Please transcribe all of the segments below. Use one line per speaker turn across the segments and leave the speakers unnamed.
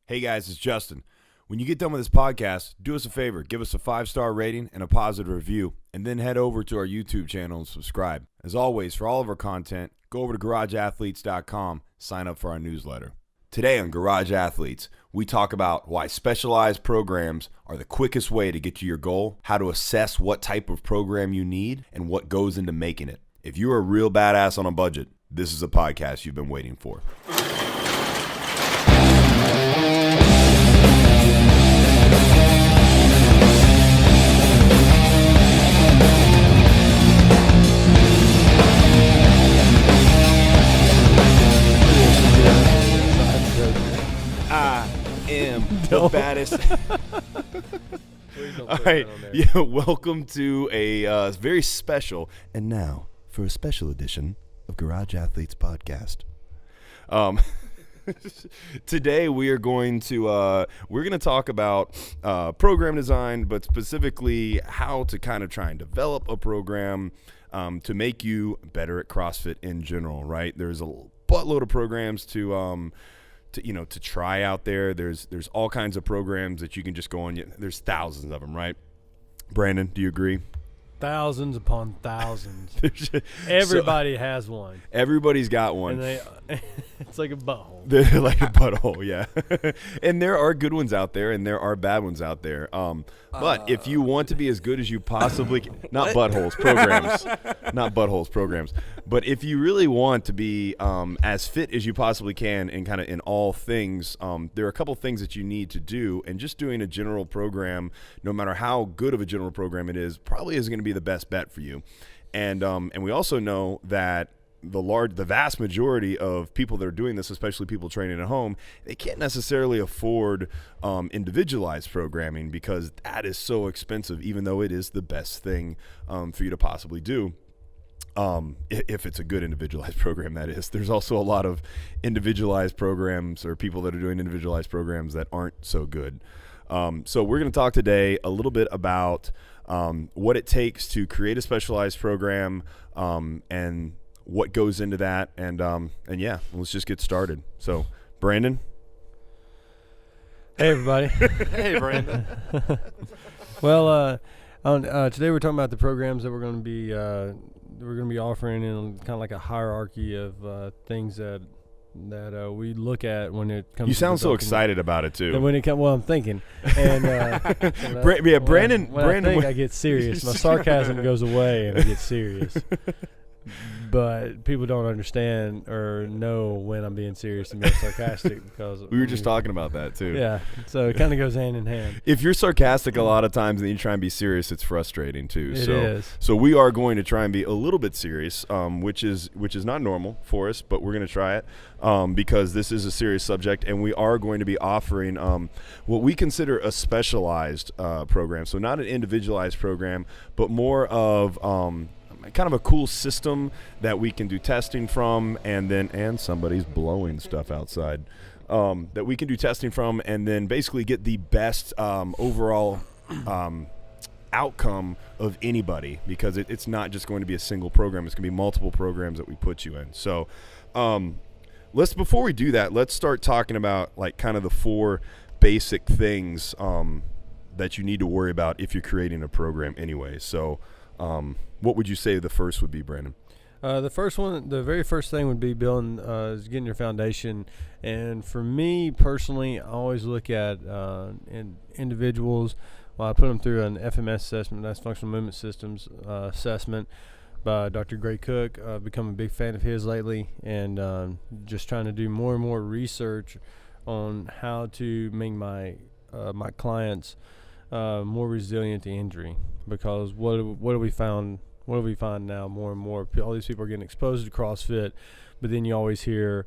Hey guys, it's Justin. When you get done with this podcast, do us a favor, give us a 5-star rating and a positive review, and then head over to our YouTube channel and subscribe. As always, for all of our content, go over to garageathletes.com, sign up for our newsletter. Today on Garage Athletes, we talk about why specialized programs are the quickest way to get to your goal, how to assess what type of program you need, and what goes into making it. If you're a real badass on a budget, this is a podcast you've been waiting for. I am the baddest. All right, yeah, welcome to a very special, and now for a special edition of Garage Athletes Podcast. Today we are going to talk about program design, but specifically how to kind of try and develop a program to make you better at CrossFit in general. Right? There's a buttload of programs to try out there. There's all kinds of programs that you can just go on. There's thousands of them, right? Brandon, do you agree?
Thousands upon thousands. Everybody has one.
Everybody's got one.
And it's like a butthole.
They're like a butthole, yeah. And there are good ones out there, and there are bad ones out there. But if you want to be as good as you possibly can, not buttholes, programs. Not buttholes, programs. But if you really want to be as fit as you possibly can and kind of in all things, there are a couple things that you need to do. And just doing a general program, no matter how good of a general program it is, probably isn't going to be the best bet for you. And we also know that the vast majority of people that are doing this, especially people training at home, they can't necessarily afford individualized programming because that is so expensive, even though it is the best thing for you to possibly do. If it's a good individualized program, that is. There's also a lot of individualized programs or people that are doing individualized programs that aren't so good. So we're going to talk today a little bit about what it takes to create a specialized program and what goes into that. And yeah, let's just get started. So, Brandon.
Hey, everybody.
Hey, Brandon.
Well, today we're talking about the programs that we're going to be offering in kind of like a hierarchy of things that we look at when it comes.
You sound so excited about it too.
When it comes, well, I'm thinking, and
Brandon.
I get serious. My sarcasm goes away, and I get serious. But people don't understand or know when I'm being serious and being sarcastic because
we were just talking about that too.
Yeah, so it kind of goes hand in hand.
If you're sarcastic a lot of times and you try and be serious, it's frustrating too.
It is.
So we are going to try and be a little bit serious, which is not normal for us, but we're going to try it because this is a serious subject, and we are going to be offering what we consider a specialized program. So not an individualized program, but more of kind of a cool system that we can do testing from, and somebody's blowing stuff outside, that we can do testing from, and then basically get the best overall outcome of anybody, because it's not just going to be a single program. It's going to be multiple programs that we put you in. So before we do that, let's start talking about like kind of the 4 basic things that you need to worry about if you're creating a program anyway. So what would you say the first would be, Brandon?
The very first thing would be building, is getting your foundation. And for me personally, I always look at individuals. Well, I put them through an FMS assessment, that's Functional Movement Systems assessment by Dr. Gray Cook. I've become a big fan of his lately, and just trying to do more and more research on how to make my clients more resilient to injury. Because what do we find now more and more? All these people are getting exposed to CrossFit, but then you always hear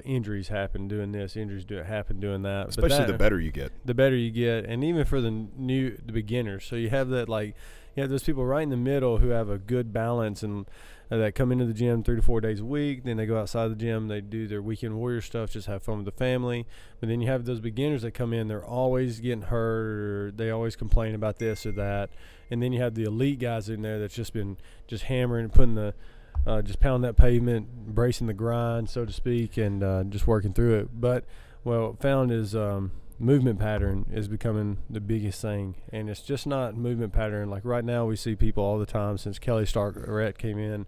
injuries happen doing this, injuries happen doing that.
Especially the better you get.
The better you get, and even for the beginners. So you have that, like, you have those people right in the middle who have a good balance and that come into the gym 3 to 4 days a week. Then they go outside the gym, they do their weekend warrior stuff, just have fun with the family. But then you have those beginners that come in, they're always getting hurt, or they always complain about this or that. And then you have the elite guys in there that's just been just hammering and putting the just pounding that pavement, bracing the grind, so to speak, and just working through it. But Well, found is movement pattern is becoming the biggest thing, and it's just not movement pattern. Like right now, we see people all the time since Kelly Starrett came in,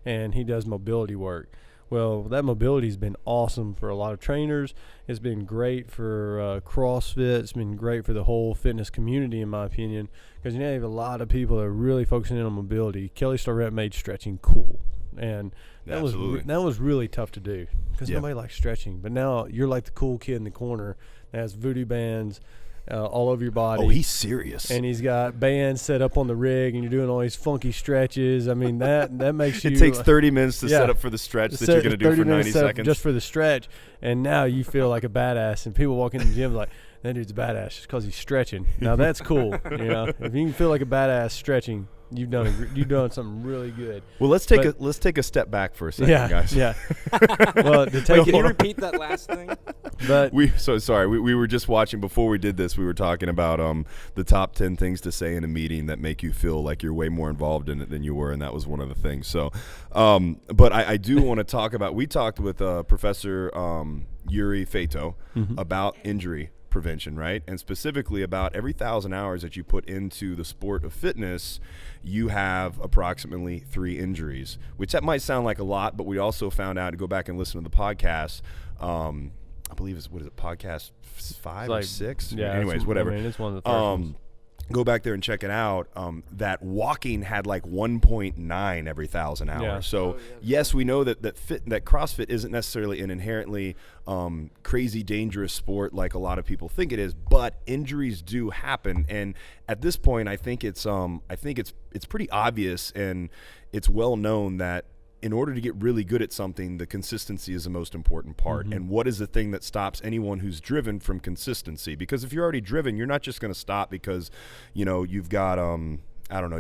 and he does mobility work. Well, that mobility has been awesome for a lot of trainers. It's been great for CrossFit. It's been great for the whole fitness community, in my opinion, because you have a lot of people that are really focusing in on mobility. Kelly Starrett made stretching cool, and that was really tough to do because nobody likes stretching. But now you're like the cool kid in the corner that has voodoo bands all over your body.
Oh, he's serious.
And he's got bands set up on the rig, and you're doing all these funky stretches. I mean, that makes you.
It takes 30 minutes to set up for the stretch that you're going to do for 90 seconds.
Just for the stretch. And now you feel like a badass, and people walk in the gym like, that dude's a badass just because he's stretching. Now that's cool. You know, if you can feel like a badass stretching, you've done something really good.
Well, let's take a step back for a second, guys.
Yeah. Well,
can you repeat that last thing?
But
we were just watching before we did this. We were talking about the top 10 things to say in a meeting that make you feel like you're way more involved in it than you were, and that was one of the things. So, but I do want to talk about. We talked with Professor Yuri Fato about injury prevention, right? And specifically about every 1,000 hours that you put into the sport of fitness, you have approximately 3 injuries, which that might sound like a lot, but we also found out to go back and listen to the podcast. I believe podcast 5 or 6?
Yeah.
Anyways, whatever.
I mean, it's one of the first ones.
Go back there and check it out. That walking had like 1.9 every 1,000 hours.
Yeah.
So yes, we know that CrossFit isn't necessarily an inherently crazy dangerous sport like a lot of people think it is, but injuries do happen. And at this point, I think it's pretty obvious and it's well known that in order to get really good at something, the consistency is the most important part. And what is the thing that stops anyone who's driven from consistency? Because if you're already driven, you're not just going to stop because, you've got,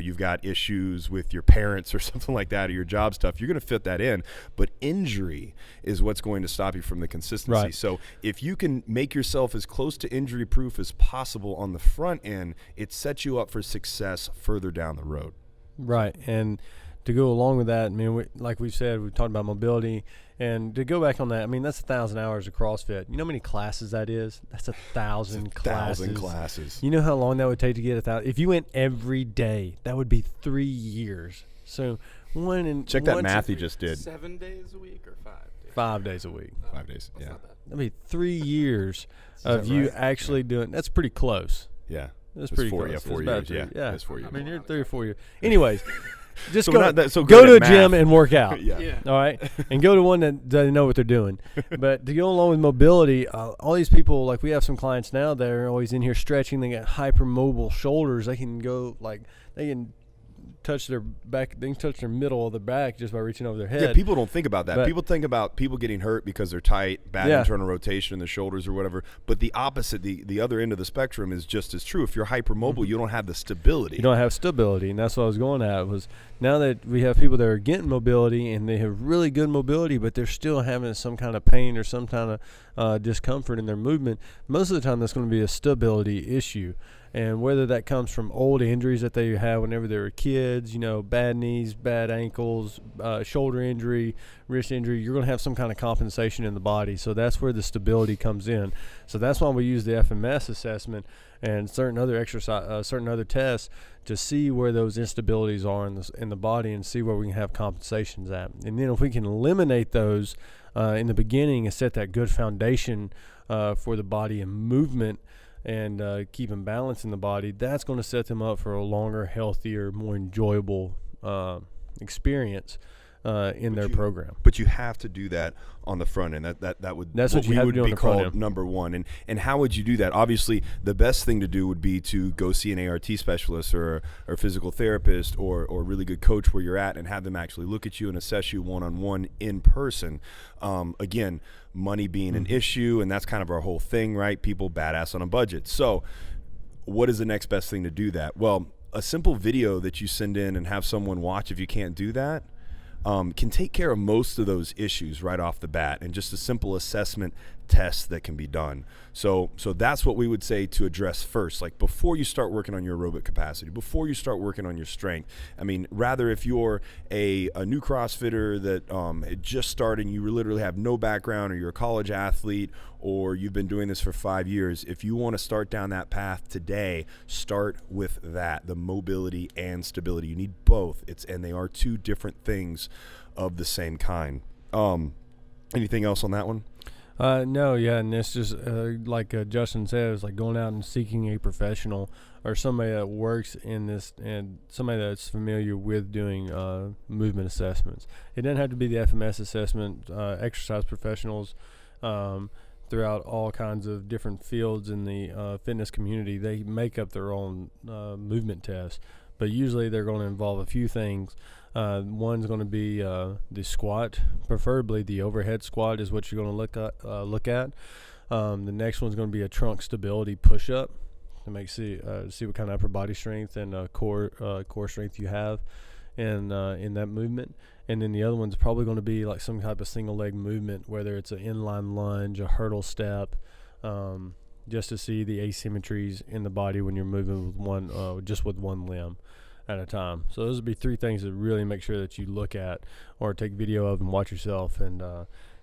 you've got issues with your parents or something like that, or your job stuff. You're going to fit that in. But injury is what's going to stop you from the consistency.
Right.
So if you can make yourself as close to injury proof as possible on the front end, it sets you up for success further down the road.
Right. And to go along with that, I mean, like we said, we talked about mobility, and to go back on that, I mean, that's 1,000 hours of CrossFit. You know how many classes that is? That's 1,000 classes.
1,000 classes.
You know how long that would take to get 1,000? If you went every day, that would be 3 years. So
check that math he just did.
7 days a week or 5 days?
5 days a week.
5 days. Yeah.
That'd be 3 years of you actually doing. That's pretty close.
Yeah.
That's pretty close.
Yeah, 4 years. Yeah. That's 4 years.
I mean, you're 3 or 4 years. Anyways. Just
So
go,
we're not that- so
go
good
to
at
a
math.
gym and work out.
Yeah.
All right. And go to one that they know what they're doing. But to go along with mobility, all these people, like we have some clients now that are always in here stretching. They got hypermobile shoulders. They can go they can touch their back. They can touch their middle of the back just by reaching over their head.
Yeah, people don't think about that.
But
People think about people getting hurt because they're tight, bad internal rotation in the shoulders or whatever. But the opposite, the other end of the spectrum is just as true. If you're hypermobile, you don't have the stability.
You don't have stability, and that's what I was going at. Was now that we have people that are getting mobility and they have really good mobility, but they're still having some kind of pain or some kind of discomfort in their movement. Most of the time, that's going to be a stability issue. And whether that comes from old injuries that they had whenever they were kids, bad knees, bad ankles, shoulder injury, wrist injury, you're going to have some kind of compensation in the body. So that's where the stability comes in. So that's why we use the FMS assessment and certain other certain other tests to see where those instabilities are in the body and see where we can have compensations at. And then if we can eliminate those in the beginning and set that good foundation for the body and movement, and keep them balanced in the body, that's going to set them up for a longer, healthier, more enjoyable experience in their program.
But you have to do that on the front end. That's what
you have to do on the front
call
end.
number one. And how would you do that? Obviously, the best thing to do would be to go see an ART specialist or physical therapist or a really good coach where you're at and have them actually look at you and assess you one-on-one in person. Again, money being an issue, and that's kind of our whole thing, right? People badass on a budget. So what is the next best thing to do that? Well, a simple video that you send in and have someone watch if you can't do that can take care of most of those issues right off the bat. And just a simple assessment tests that can be done. So that's what we would say to address first, like before you start working on your aerobic capacity, before you start working on your strength. I mean, rather if you're a new CrossFitter that had just started and you literally have no background, or you're a college athlete, or you've been doing this for 5 years, if you want to start down that path today, start with that, the mobility and stability. You need both. And they are two different things of the same kind. Anything else on that one?
No, yeah, and it's just like Justin said, it's like going out and seeking a professional or somebody that works in this and somebody that's familiar with doing movement assessments. It doesn't have to be the FMS assessment. Exercise professionals throughout all kinds of different fields in the fitness community, they make up their own movement tests, but usually they're going to involve a few things. One's going to be the squat, preferably the overhead squat is what you're going to look at. The next one's going to be a trunk stability push-up to see what kind of upper body strength and core strength you have in that movement. And then the other one's probably going to be like some type of single leg movement, whether it's an inline lunge, a hurdle step, just to see the asymmetries in the body when you're moving with one limb at a time. So those would be three things that really make sure that you look at or take video of and watch yourself and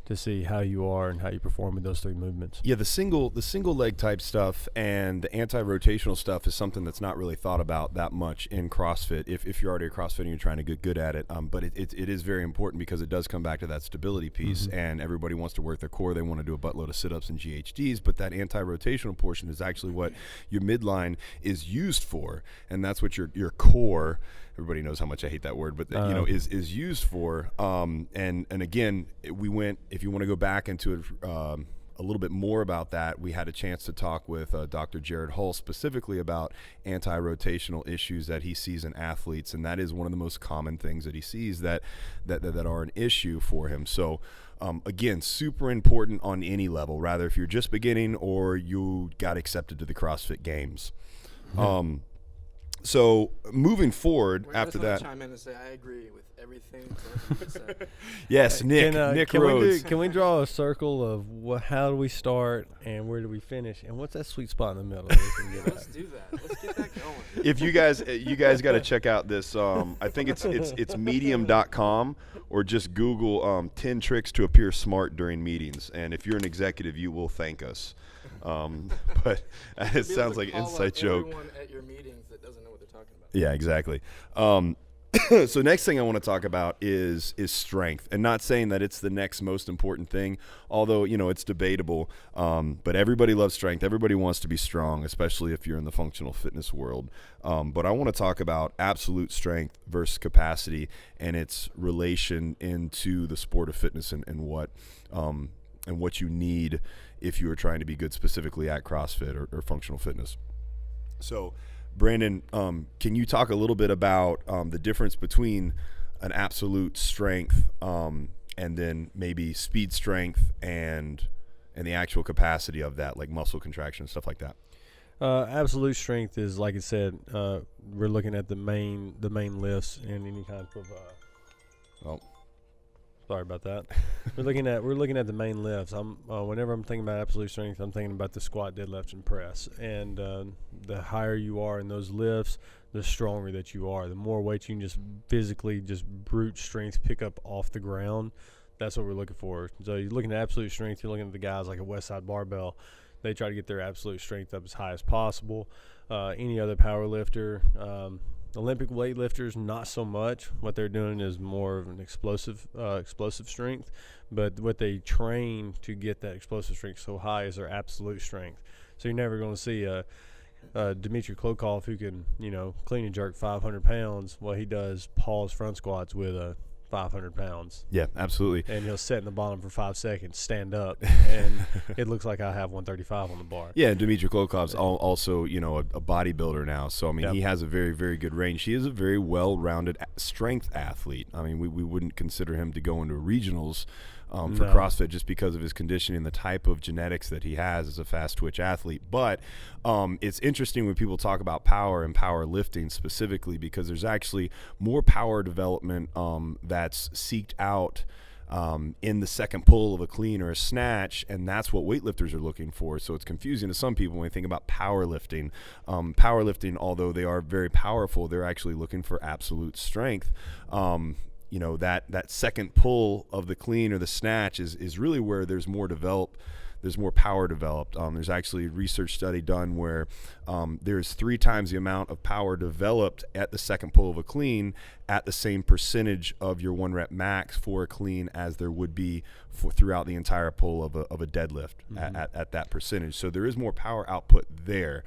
to see how you are and how you perform with those three movements.
Yeah, the single leg type stuff and the anti-rotational stuff is something that's not really thought about that much in CrossFit if you're already a CrossFit and you're trying to get good at it. But it is very important because it does come back to that stability piece, and everybody wants to work their core. They want to do a buttload of sit-ups and GHDs, but that anti-rotational portion is actually what your midline is used for, and that's what your core, everybody knows how much I hate that word, but is used for. And again, if you want to go back into it a little bit more about that, we had a chance to talk with Dr. Jared Hull specifically about anti-rotational issues that he sees in athletes, and that is one of the most common things that he sees that are an issue for him. So again, super important on any level, rather if you're just beginning or you got accepted to the CrossFit Games. So moving forward after that,
chime in and say I agree with everything you said.
Yes, Nick Rhodes.
Can we draw a circle of how do we start and where do we finish, and what's that sweet spot in the middle?
Let's do that. Let's get that going.
If you guys got to check out this, I think it's medium.com, or just Google 10 tricks to appear smart during meetings, and if you're an executive, you will thank us. But it sounds like an inside joke.
Everyone at your meetings that doesn't know what they're talking about.
Yeah, exactly. So next thing I want to talk about is strength, and not saying that it's the next most important thing, although it's debatable. But everybody loves strength. Everybody wants to be strong, especially if you're in the functional fitness world. But I want to talk about absolute strength versus capacity and its relation into the sport of fitness and what you need if you are trying to be good specifically at CrossFit or functional fitness. So Brandon, can you talk a little bit about the difference between an absolute strength and then maybe speed strength and the actual capacity of that, like muscle contraction, stuff like that?
Absolute strength is, like I said, we're looking at the main lifts and any kind of sorry about that. We're looking at the main lifts. Whenever I'm thinking about absolute strength, I'm thinking about the squat, deadlift, and press. And the higher you are in those lifts, the stronger that you are. The more weight you can just physically, just brute strength pick up off the ground. That's what we're looking for. So you're looking at absolute strength. You're looking at the guys like a West Side Barbell. They try to get their absolute strength up as high as possible. Any other power lifter, Olympic weightlifters, not so much. What they're doing is more of an explosive strength, but what they train to get that explosive strength so high is their absolute strength. So you're never going to see a Dmitry Klokov who can, clean and jerk 500 pounds. Well, he does Paul's front squats with 500 pounds.
Yeah, absolutely.
And he'll sit in the bottom for 5 seconds, stand up, and it looks like I have 135 on the bar.
Yeah, and Dmitry Klokov's also, a bodybuilder now. So, He has a very, very good range. He is a very well-rounded strength athlete. We wouldn't consider him to go into regionals for CrossFit just because of his conditioning, the type of genetics that he has as a fast twitch athlete. But it's interesting when people talk about power and power lifting specifically, because there's actually more power development that's seeked out in the second pull of a clean or a snatch, and that's what weightlifters are looking for. So it's confusing to some people when they think about powerlifting. Powerlifting, although they are very powerful, they're actually looking for absolute strength. That second pull of the clean or the snatch is really where there's more power developed. There's actually a research study done where there's 3 times the amount of power developed at the second pull of a clean at the same percentage of your 1 rep max for a clean as there would be throughout the entire pull of a deadlift at that percentage. So there is more power output there.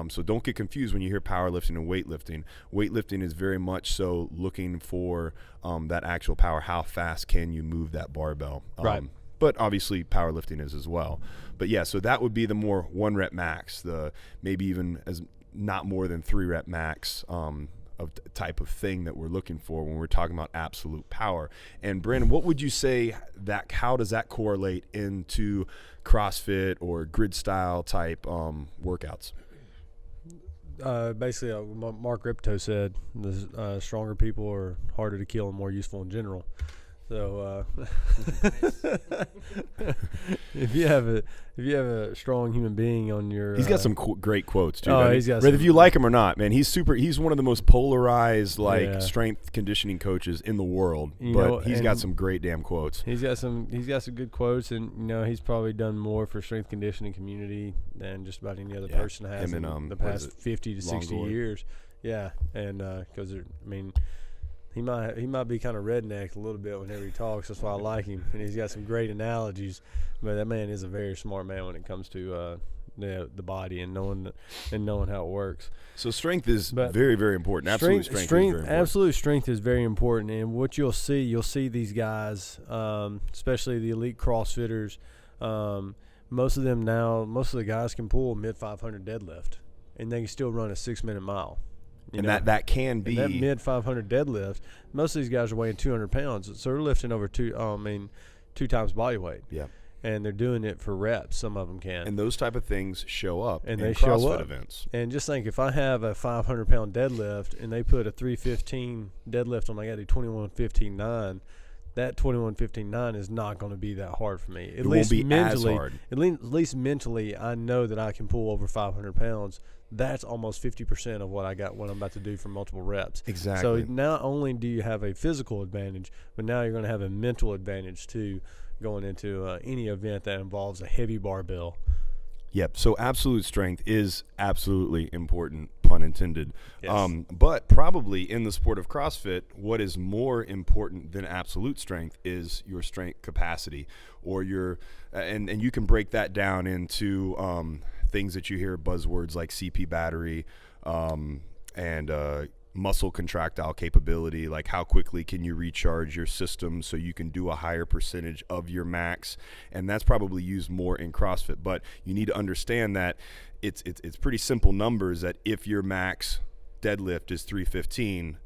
So don't get confused when you hear powerlifting and weightlifting. Weightlifting is very much so looking for that actual power. How fast can you move that barbell?
Right.
But obviously powerlifting is as well. But yeah, so that would be the more 1 rep max, the maybe even as not more than 3 rep max of type of thing that we're looking for when we're talking about absolute power. And Brandon, what would you say how does that correlate into CrossFit or grid style type workouts?
Basically, what Mark Ripto said, the stronger people are harder to kill and more useful in general. So if you have a strong human being on your,
he's got some great quotes too.
He's got
whether if you like him or not, man, he's one of the most polarized strength conditioning coaches in the world. He's got some great damn quotes.
He's got some good quotes, and he's probably done more for strength conditioning community than just about any other person has in the past 50 to 60 years. Yeah, and because he might be kind of redneck a little bit whenever he talks. That's why I like him, and he's got some great analogies. But that man is a very smart man when it comes to the body and knowing how it works.
So strength is very, very important. Absolute strength is very important.
Absolute strength is very important. And what you'll see these guys, especially the elite CrossFitters. Most of the guys can pull a mid 500 deadlift, and they can still run a 6-minute mile.
That can be
that mid 500 deadlift. Most of these guys are weighing 200 pounds, so they're lifting over 2 times body weight.
Yeah,
and they're doing it for reps. Some of them can,
and those type of things show up
in
CrossFit events.
And just think, if I have a 500 pound deadlift and they put a 315 deadlift on, I got to do 21.15.9. That 21.15.9 is not going to be that hard for me.
It won't be as hard.
At least mentally, I know that I can pull over 500 pounds. That's almost 50% of what I'm about to do for multiple reps.
Exactly.
So not only do you have a physical advantage, but now you're going to have a mental advantage too, going into any event that involves a heavy barbell.
Yep. So absolute strength is absolutely important, pun intended.
Yes.
But probably in the sport of CrossFit, what is more important than absolute strength is your strength capacity, or your and you can break that down into things that you hear buzzwords like CP battery and muscle contractile capability, like how quickly can you recharge your system so you can do a higher percentage of your max. And that's probably used more in CrossFit, but you need to understand that it's pretty simple numbers, that if your max deadlift is 315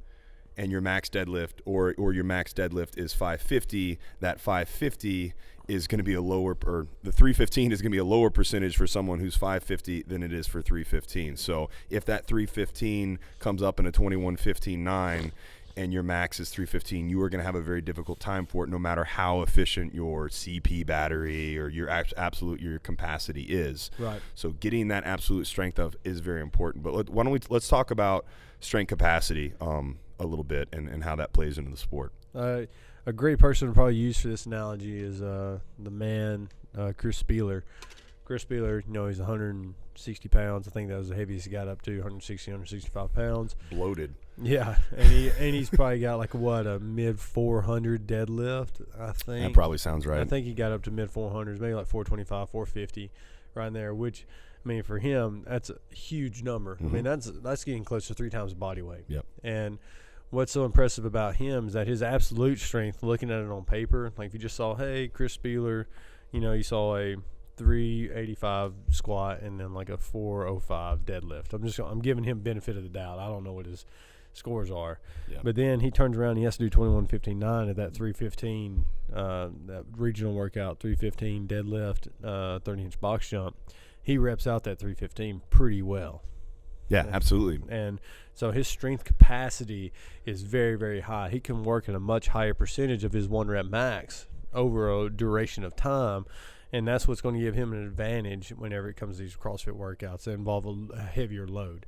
and your max deadlift or your max deadlift is 550, that 550 is going to be a lower, or the 315 is going to be a lower percentage for someone who's 550 than it is for 315. So if that 315 comes up in a 21.15.9 and your max is 315, you are going to have a very difficult time for it, no matter how efficient your CP battery or your your capacity is.
Right.
So getting that absolute strength is very important. But let's talk about strength capacity a little bit and how that plays into the sport.
A great person to probably use for this analogy is the man, Chris Spieler. Chris Spieler, he's 160 pounds. I think that was the heaviest he got up to, 160, 165 pounds.
Bloated.
Yeah, and he's probably got a mid 400 deadlift, I think.
That probably sounds right.
I think he got up to mid 400s, maybe like 425, 450, right in there, which, for him, that's a huge number.
Mm-hmm.
That's getting close to 3 times body weight.
Yep.
And what's so impressive about him is that his absolute strength, looking at it on paper, like if you just saw, hey, Chris Spieler, you saw a 385 squat and then like a 405 deadlift. I'm giving him benefit of the doubt. I don't know what his scores are.
Yeah.
But then he turns around and he has to do 21.15.9 at that 315, that regional workout, 315 deadlift, 30-inch box jump. He reps out that 315 pretty well.
Yeah, absolutely.
And so his strength capacity is very, very high. He can work at a much higher percentage of his 1 rep max over a duration of time. And that's what's going to give him an advantage whenever it comes to these CrossFit workouts that involve a heavier load.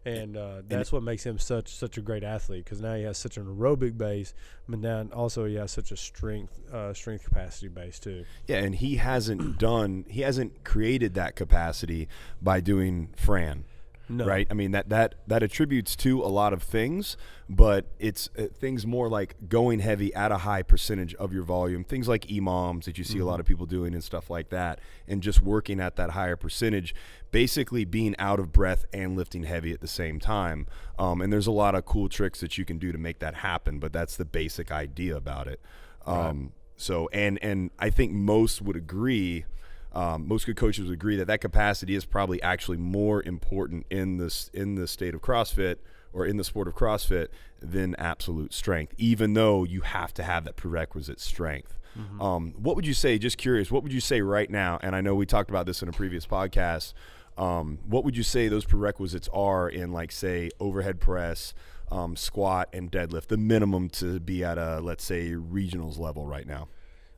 And that's what makes him such a great athlete, because now he has such an aerobic base, but now also he has such a strength capacity base too.
Yeah, and he hasn't created that capacity by doing Fran.
No.
Right? I mean, that attributes to a lot of things, but it's things more like going heavy at a high percentage of your volume, things like EMOMs that you see a lot of people doing and stuff like that, and just working at that higher percentage, basically being out of breath and lifting heavy at the same time. And there's a lot of cool tricks that you can do to make that happen, but that's the basic idea about it.
Right.
So, and I think most would agree, most good coaches would agree that capacity is probably actually more important in the state of CrossFit, or in the sport of CrossFit, than absolute strength, even though you have to have that prerequisite strength. What would you say, just curious, what would you say right now, and I know we talked about this in a previous podcast, what would you say those prerequisites are in, like, say, overhead press, squat, and deadlift, the minimum to be at a, let's say, regionals level right now?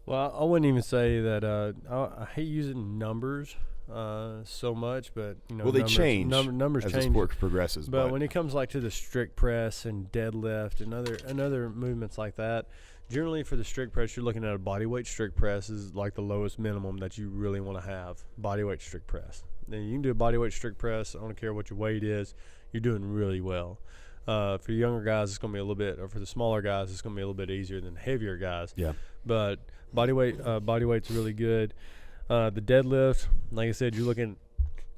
Well, I wouldn't even say that. I hate using numbers so much, but
well, they change.
Numbers
as
change
the sport progresses.
But when it comes like to the strict press and deadlift and other movements like that, generally for the strict press, you're looking at a bodyweight strict press is like the lowest minimum that you really want to have. Bodyweight strict press. Then you can do a bodyweight strict press. I don't care what your weight is. You're doing really well. For the younger guys, it's going to be a little bit, or for the smaller guys, it's going to be a little bit easier than heavier guys.
Yeah.
But bodyweight's really good. The deadlift, like I said, you're looking,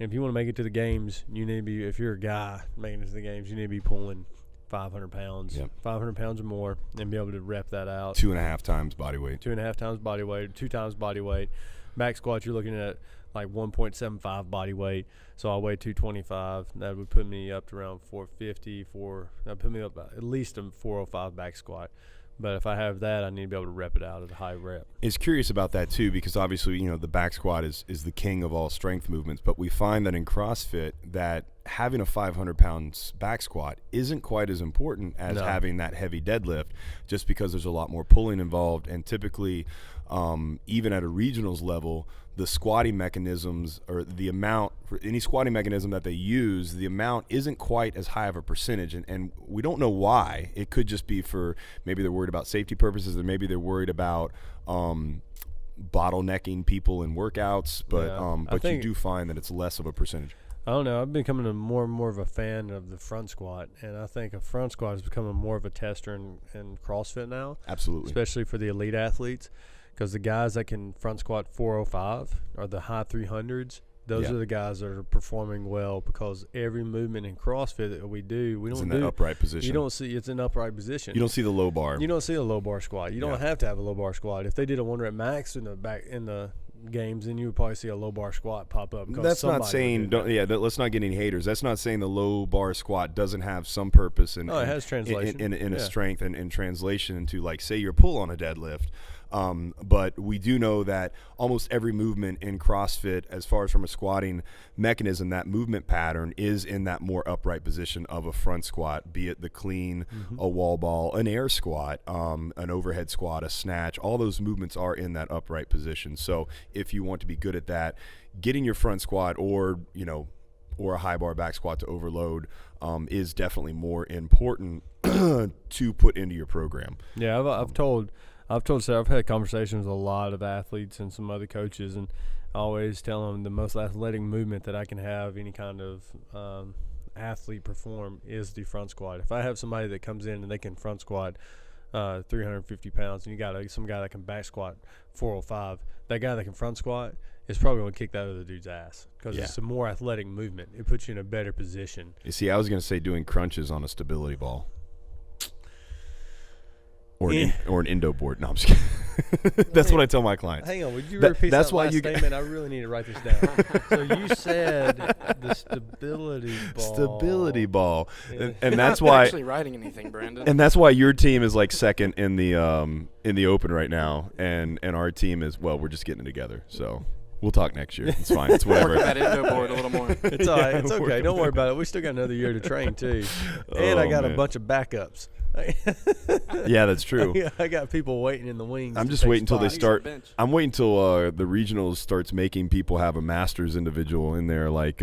if you want to make it to the games, you need to be, if you're a guy making it to the games, you need to be pulling 500 pounds, 500 pounds or more, and be able to rep that out.
2.5 times body weight.
2.5 times body weight, 2 times body weight. Back squat, you're looking at like 1.75 body weight. So I weigh 225. That would put me up to around 450. That would put me up at least a 405 back squat. But if I have that, I need to be able to rep it out at a high rep.
It's curious about that too, because obviously, the back squat is the king of all strength movements. But we find that in CrossFit that having a 500 pounds back squat isn't quite as important as having that heavy deadlift, just because there's a lot more pulling involved. And typically, even at a regionals level, the squatting mechanisms, or the amount for any squatting mechanism that they use, the amount isn't quite as high of a percentage, and we don't know why. It could just be for, maybe they're worried about safety purposes, or maybe they're worried about bottlenecking people in workouts, but you do find that it's less of a percentage.
I don't know. I've been becoming more and more of a fan of the front squat, and I think a front squat is becoming more of a tester in CrossFit now.
Absolutely.
Especially for the elite athletes, because the guys that can front squat 405 or the high 300s, those are the guys that are performing well, because every movement in CrossFit that we do,
it's in that upright position.
You don't see, it's an upright position.
You don't see the low bar.
You don't see a low bar squat. You don't have to have a low bar squat. If they did a 1 rep max in the games, then you would probably see a low bar squat pop up.
That's not saying let's not get any haters. That's not saying the low bar squat doesn't have some purpose it has translation in a strength and translation into, like, say, your pull on a deadlift. But we do know that almost every movement in CrossFit, as far as from a squatting mechanism, that movement pattern is in that more upright position of a front squat, be it the clean, a wall ball, an air squat, an overhead squat, a snatch. All those movements are in that upright position. So if you want to be good at that, getting your front squat or a high bar back squat to overload is definitely more important to put into your program.
Yeah, I've had conversations with a lot of athletes and some other coaches, and I always tell them the most athletic movement that I can have any kind of athlete perform is the front squat. If I have somebody that comes in and they can front squat 350 pounds, and you got some guy that can back squat 405, that guy that can front squat is probably going to kick that other dude's ass, because it's a more athletic movement. It puts you in a better position.
You see, I was going to say doing crunches on a stability ball. Or an endo board. No, I'm just kidding. That's what I tell my clients.
Hang on, would you repeat that last statement? I really need to write this down. So you said the stability ball.
Stability ball.
Yeah.
And that's
You're
why
not actually writing anything, Brandon.
And that's why your team is like second in the open right now, and our team is, well, we're just getting it together. So we'll talk next year. It's fine. It's whatever.
Work on that endo board a little more.
It's all right. It's okay. Don't worry about it. We still got another year to train too, and I got a bunch of backups.
Yeah, that's true.
I got people waiting in the wings.
I'm
to
just
take
waiting until they
spots.
start.
Bench.
I'm waiting until the regionals starts making people have a master's individual in there, like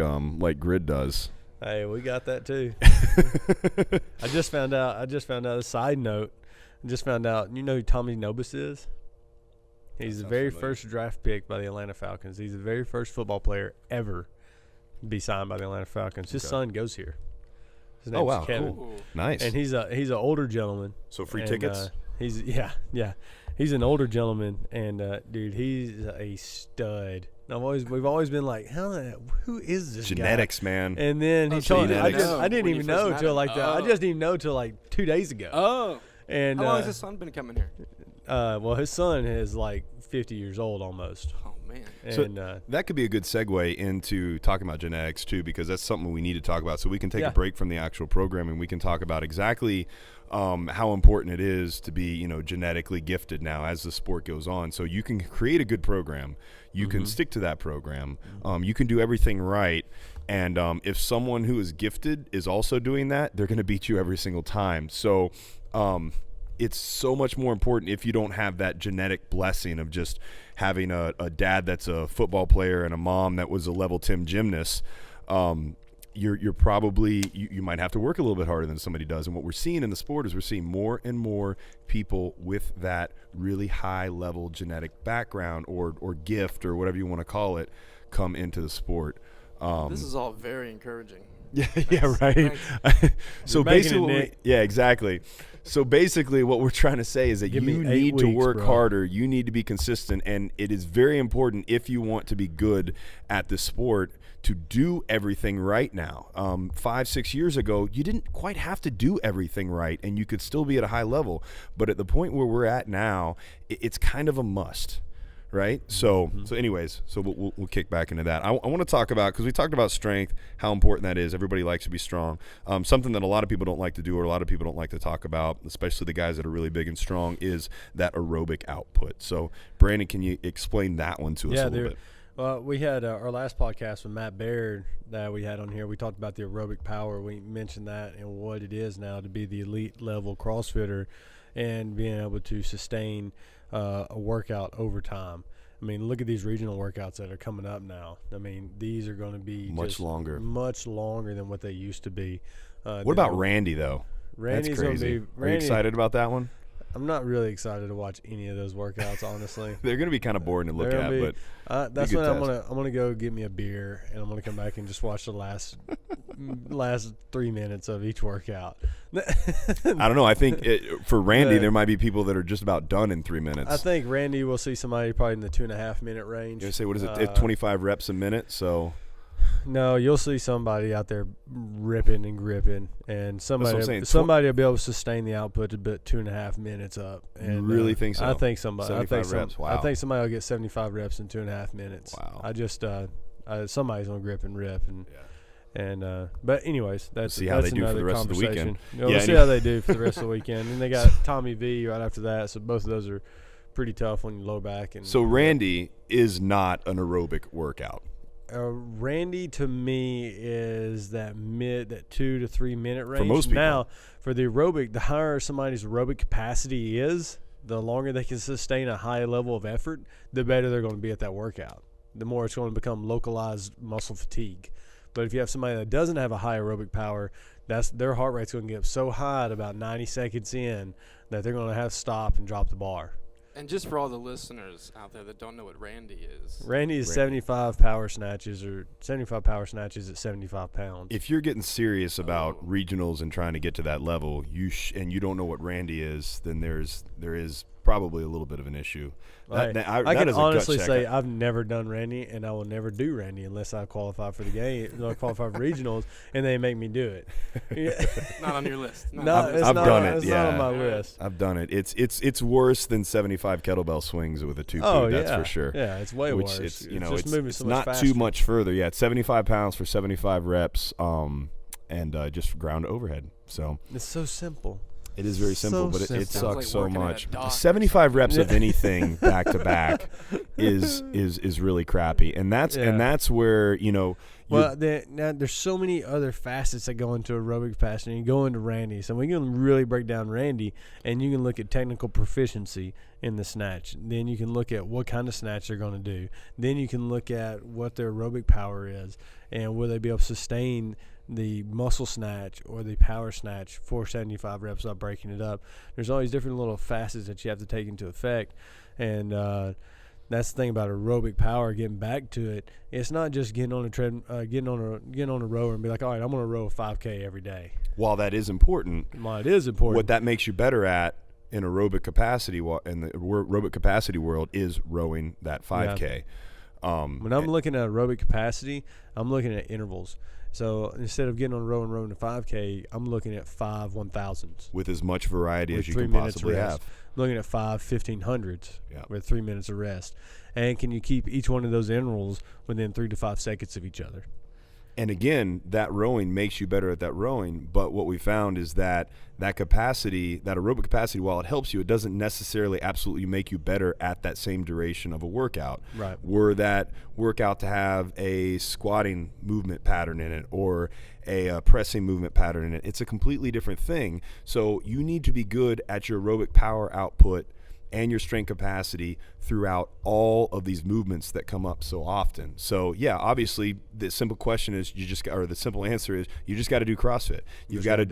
Grid does.
Hey, we got that too. I just found out. A side note. I just found out. You know who Tommy Nobis is? He's the very first draft pick by the Atlanta Falcons. He's the very first football player ever to be signed by the Atlanta Falcons. His son goes here. His name's
wow,
Kevin.
cool. Nice.
And he's an older gentleman.
So free
And,
tickets?
He's He's an older gentleman, and dude, he's a stud. And we've always been like, who is this
Genetics,
guy?
man.
And then he told me,
genetics.
I didn't
When
even
you first
know
met
till
him.
like that. I just didn't know till like 2 days ago.
Oh.
And
How long has his son been coming here?
well, his son is like 50 years old almost.
Oh, man.
And
That could be a good segue into talking about genetics too, because that's something we need to talk about. So we can take
Yeah.
a break from the actual program and we can talk about exactly how important it is to be, genetically gifted now as the sport goes on. So you can create a good program, you can stick to that program, you can do everything right. And if someone who is gifted is also doing that, they're going to beat you every single time. So it's so much more important if you don't have that genetic blessing of just having a dad that's a football player and a mom that was a level 10 gymnast. You're probably you might have to work a little bit harder than somebody does. And what we're seeing in the sport is we're seeing more and more people with that really high level genetic background or gift or whatever you want to call it come into the sport.
This is all very encouraging.
Yeah, right. So
You're making
basically,
it, Nick.
yeah, exactly. So basically, what we're trying to say is that
Give me
you
8
need to
weeks,
work
bro.
harder. You need to be consistent, and it is very important if you want to be good at the sport to do everything right now. 5-6 years ago, you didn't quite have to do everything right, and you could still be at a high level. But at the point where we're at now, it's kind of a must. Right. So anyways, we'll kick back into that. I want to talk about, because we talked about strength, how important that is. Everybody likes to be strong. Something that a lot of people don't like to do, or a lot of people don't like to talk about, especially the guys that are really big and strong, is that aerobic output. So Brandon, can you explain that one to us a little bit?
Well, we had our last podcast with Matt Baird that we had on here. We talked about the aerobic power. We mentioned that and what it is now to be the elite level CrossFitter and being able to sustain a workout over time. I mean, look at these regional workouts that are coming up now. I mean, these are going to be
much longer than
what they used to be.
What about Randy, though?
Randy's
That's crazy. Are you excited about that one?
I'm not really excited to watch any of those workworkouts, honestly.
They're going to be kind of boring to look at, but
that's
good
when
test.
I'm gonna go get me a beer and I'm gonna come back and just watch the last 3 minutes of each workout.
I don't know. I think for Randy,
Yeah.
there might be people that are just about done in 3 minutes.
I think Randy will see somebody probably in the 2.5 minute range.
You're gonna say, what is it? 25 reps a minute. So
No, you'll see somebody out there ripping and gripping, and somebody
what I'm saying.
somebody will be able to sustain the output to put 2.5 minutes up. And
You really think so?
I think somebody.
75 reps. Wow.
I think somebody will get 75 reps in 2.5 minutes.
Wow.
I just somebody's gonna grip and rip but anyways, that's
see how
that's
they do for
another
the rest of the
conversation.
weekend.
Yeah, we'll
Yeah,
see how they do for the rest of the weekend. And they got Tommy V right after that, so both of those are pretty tough on your low back. And
So Randy is not an aerobic workout.
Randy to me is that 2 to 3 minute range.
most people.
Now, for the aerobic, the higher somebody's aerobic capacity is, the longer they can sustain a high level of effort, the better they're going to be at that workout. The more it's going to become localized muscle fatigue. But if you have somebody that doesn't have a high aerobic power, their heart rate's going to get so high at about 90 seconds in that they're going to have to stop and drop the bar.
And just for all the listeners out there that don't know what Randy is.
Randy is 75 power snatches at 75 pounds.
If you're getting serious about regionals and trying to get to that level, and you don't know what Randy is, then there is probably a little bit of an issue.
I
that
can
is a gut
honestly
check.
say I've never done Randy, and I will never do Randy unless I qualify for the game, qualify for regionals, and they make me do it. Yeah.
Not on your list.
I've done it.
It's
Yeah.
not on my list.
I've done it. It's worse than 75 kettlebell swings with a 2
Oh,
that's
yeah.
for sure.
Yeah, it's way
Which
worse.
it's
just moving so much
not
faster.
too much further. Yeah, it's 75 pounds for 75 reps, and just ground overhead. So
It's so simple.
it is very simple,
So
but it
simple.
sucks
Sounds like
so
working at a
much.
dock or
75 reps of anything back to back is really crappy, and that's where
Well, now there's so many other facets that go into aerobic capacity. You go into Randy, so we can really break down Randy, and you can look at technical proficiency in the snatch. Then you can look at what kind of snatch they're going to do. Then you can look at what their aerobic power is, and will they be able to sustain the muscle snatch or the power snatch 475 reps without breaking it up. There's all these different little facets that you have to take into effect, and that's the thing about aerobic power. Getting back to it, it's not just getting on a rower and be like, all right, I'm going to row a 5K every day.
While that is important, what that makes you better at in aerobic capacity, in the aerobic capacity world, is rowing that 5K.
Yeah. When I'm looking at aerobic capacity, I'm looking at intervals. So instead of getting on a row and rowing a 5K, I'm looking at 5 1,000s.
With as much variety as you can possibly have.
I'm looking at 5 1,500s with 3 minutes of rest. And can you keep each one of those intervals within 3 to 5 seconds of each other?
And again, that rowing makes you better at that rowing. But what we found is that capacity, that aerobic capacity, while it helps you, it doesn't necessarily absolutely make you better at that same duration of a workout.
Right.
Were that workout to have a squatting movement pattern in it or a pressing movement pattern in it, it's a completely different thing. So you need to be good at your aerobic power output and your strength capacity throughout all of these movements that come up so often. So yeah, obviously the simple question is the simple answer is you just got to do CrossFit. You've got to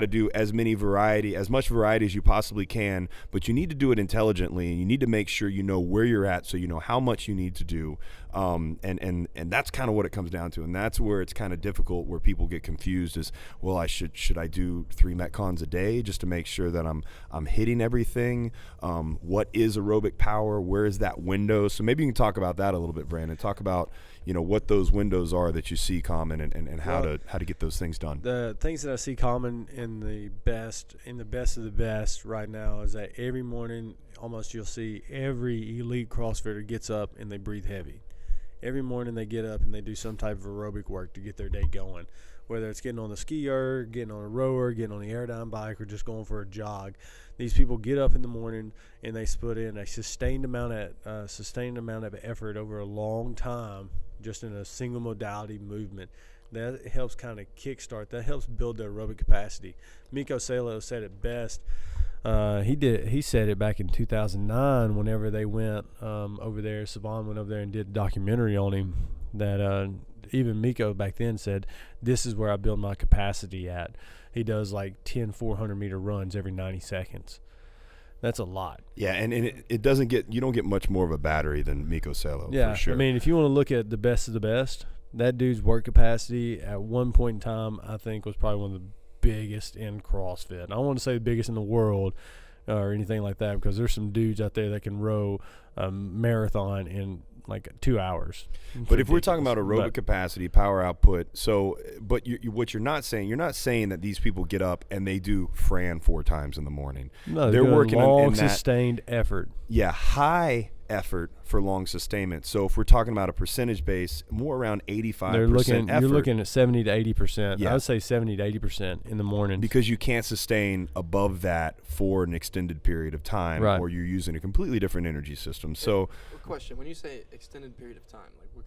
do as much variety as you possibly can, but you need to do it intelligently, and you need to make sure you know where you're at so you know how much you need to do. And that's kind of what it comes down to, and that's where it's kind of difficult, where people get confused is, well, should I do 3 Metcons a day just to make sure that I'm hitting everything? What is aerobic power? Where is that window? So maybe you can talk about that a little bit, Brandon. Talk about what those windows are that you see common, and how to get those things done.
The things that I see common in the best of the best right now is that every morning almost you'll see every elite CrossFitter gets up and they breathe heavy. Every morning they get up and they do some type of aerobic work to get their day going, whether it's getting on the skier, getting on a rower, getting on the Aerodyne bike, or just going for a jog. These people get up in the morning and they put in a sustained amount of effort over a long time, just in a single modality movement. That helps kind of kickstart. That helps build their aerobic capacity. Miko Salo said it best. He said it back in 2009 whenever they went over there. Saban went over there and did a documentary on him. That even Miko back then said, this is where I build my capacity at. He does like 10 400-meter runs every 90 seconds. That's a lot.
Yeah, and it doesn't you don't get much more of a battery than Miko Salo, for sure.
I mean, if you want to look at the best of the best, that dude's work capacity at one point in time, I think, was probably one of the biggest in CrossFit. I don't want to say the biggest in the world or anything like that, because there's some dudes out there that can row a marathon in like 2 hours.
But if we're talking about aerobic capacity, power output, but what you're not saying that these people get up and they do Fran 4 times in the morning.
No, they're working long, sustained effort.
Yeah, high effort for long sustainment. So if we're talking about a percentage base, more around 85% effort.
You're looking at 70 to 80%.
Yeah.
I would say 70 to 80% in the morning.
Because you can't sustain above that for an extended period of time,
right,
or you're using a completely different energy system. So,
question, when you say extended period of time, like what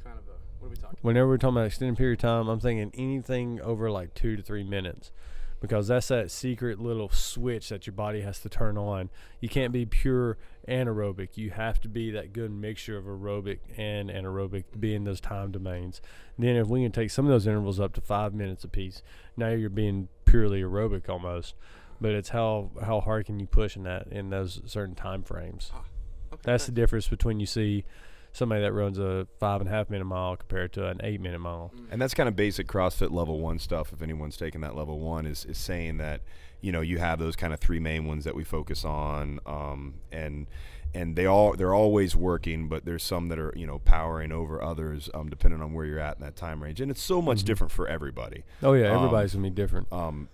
are we talking
Whenever we're talking about extended period of time, I'm thinking anything over like 2 to 3 minutes. Because that's that secret little switch that your body has to turn on. You can't be pure anaerobic. You have to be that good mixture of aerobic and anaerobic to be in those time domains. And then if we can take some of those intervals up to 5 minutes apiece, now you're being purely aerobic almost. But it's how hard can you push in those certain time frames.
Okay,
that's the difference between you see somebody that runs a 5.5 minute mile compared to an 8 minute mile.
And that's kind of basic CrossFit level 1 stuff. If anyone's taking that level 1, is saying that, you have those kind of 3 main ones that we focus on, and they're always working, but there's some that are powering over others, depending on where you're at in that time range, and it's so much different for everybody.
Oh yeah, everybody's gonna be different,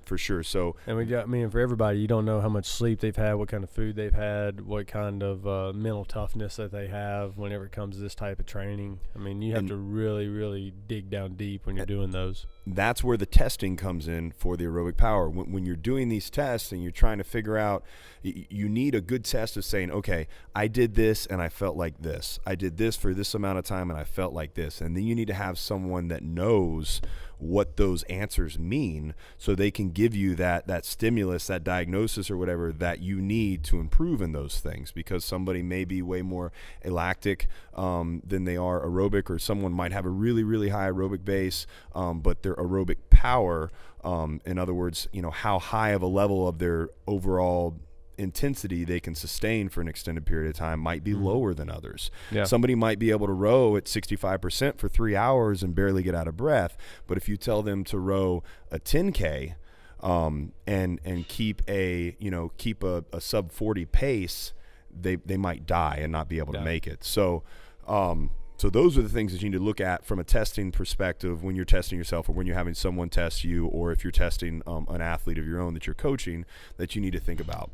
for sure. So,
and for everybody, you don't know how much sleep they've had, what kind of food they've had, what kind of mental toughness that they have whenever it comes to this type of training. I mean, you have to really, really dig down deep when you're doing those.
That's where the testing comes in for the aerobic power. When you're doing these tests and you're trying to figure out, you need a good test of saying, okay, I did this and I felt like this. I did this for this amount of time and I felt like this. And then you need to have someone that knows what those answers mean so they can give you that stimulus, that diagnosis or whatever that you need to improve in those things, because somebody may be way more lactic than they are aerobic, or someone might have a really, really high aerobic base, but their aerobic power, in other words, how high of a level of their overall intensity they can sustain for an extended period of time might be lower than others.
Yeah.
Somebody might be able to row at 65% for 3 hours and barely get out of breath, but if you tell them to row a 10K and keep a sub 40 pace, they might die and not be able to make it. So those are the things that you need to look at from a testing perspective when you're testing yourself, or when you're having someone test you, or if you're testing an athlete of your own that you're coaching, that you need to think about.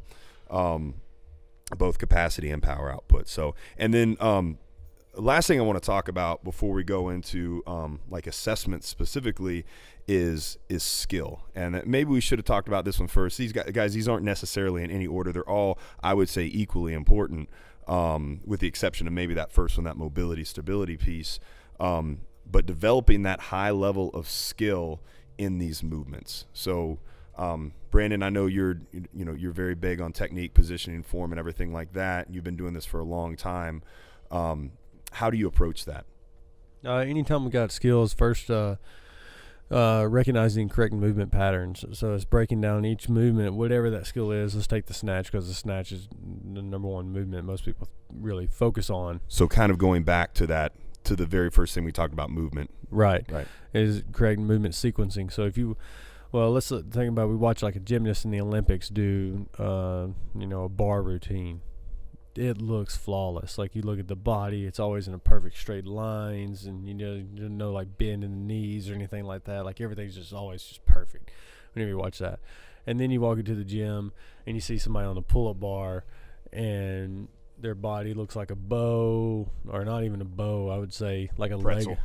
Both capacity and power output. So, and then last thing I want to talk about before we go into like assessment specifically is skill. And maybe we should have talked about this one first. These guys, these aren't necessarily in any order. They're all, I would say, equally important, with the exception of maybe that first one, that mobility stability piece. But developing that high level of skill in these movements. So, Brandon, I know you're very big on technique, positioning, form, and everything like that. You've been doing this for a long time. How do you approach that?
Anytime we got skills, first recognizing correct movement patterns. So it's breaking down each movement, whatever that skill is. Let's take the snatch, because the snatch is the number one movement most people really focus on.
So kind of going back to the very first thing we talked about, movement.
Right. Is correct movement sequencing. So let's think about, we watch like a gymnast in the Olympics do, a bar routine. It looks flawless. Like, you look at the body, it's always in a perfect straight lines, and no like bend in the knees or anything like that. Like, everything's just always just perfect whenever you watch that. And then you walk into the gym and you see somebody on the pull-up bar, and their body looks like a bow, or not even a bow, I would say, like a
pretzel.